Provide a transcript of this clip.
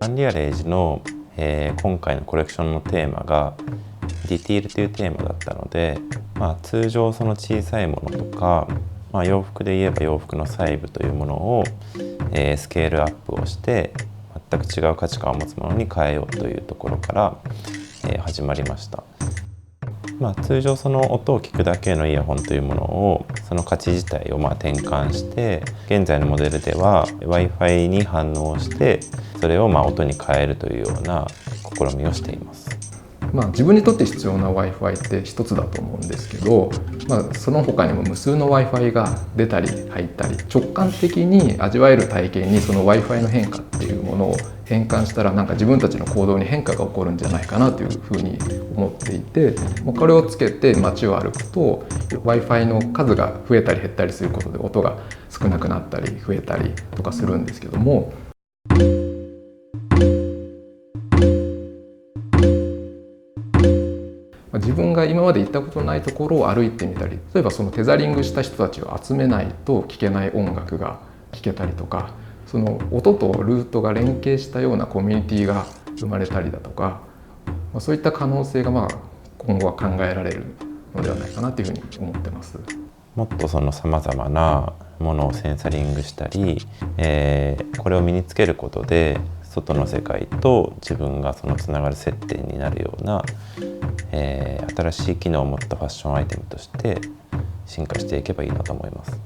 ンリアレイジの、今回のコレクションのテーマがディティールというテーマだったので、通常その小さいものとか、洋服で言えば洋服の細部というものを、スケールアップをして全く違う価値観を持つものに変えようというところから、始まりました。通常その音を聞くだけのイヤホンというものをその価値自体を転換して、現在のモデルでは Wi-Fi に反応してそれを音に変えるというような試みをしています。自分にとって必要な Wi-Fi って一つだと思うんですけど、その他にも無数の Wi-Fi が出たり入ったり、直感的に味わえる体験にその Wi-Fi の変化っていうものを変換したら、自分たちの行動に変化が起こるんじゃないかなというふうに思っていて、これをつけて街を歩くと Wi-Fi の数が増えたり減ったりすることで音が少なくなったり増えたりとかするんですけども、自分が今まで行ったことないところを歩いてみたり、例えばそのテザリングした人たちを集めないと聴けない音楽が聴けたりとか、その音とルートが連携したようなコミュニティが生まれたりだとか、そういった可能性が今後は考えられるのではないかなというふうに思ってます。もっとそのさまざまなものをセンサリングしたり、これを身につけることで外の世界と自分がそのつながる接点になるような、新しい機能を持ったファッションアイテムとして進化していけばいいなと思います。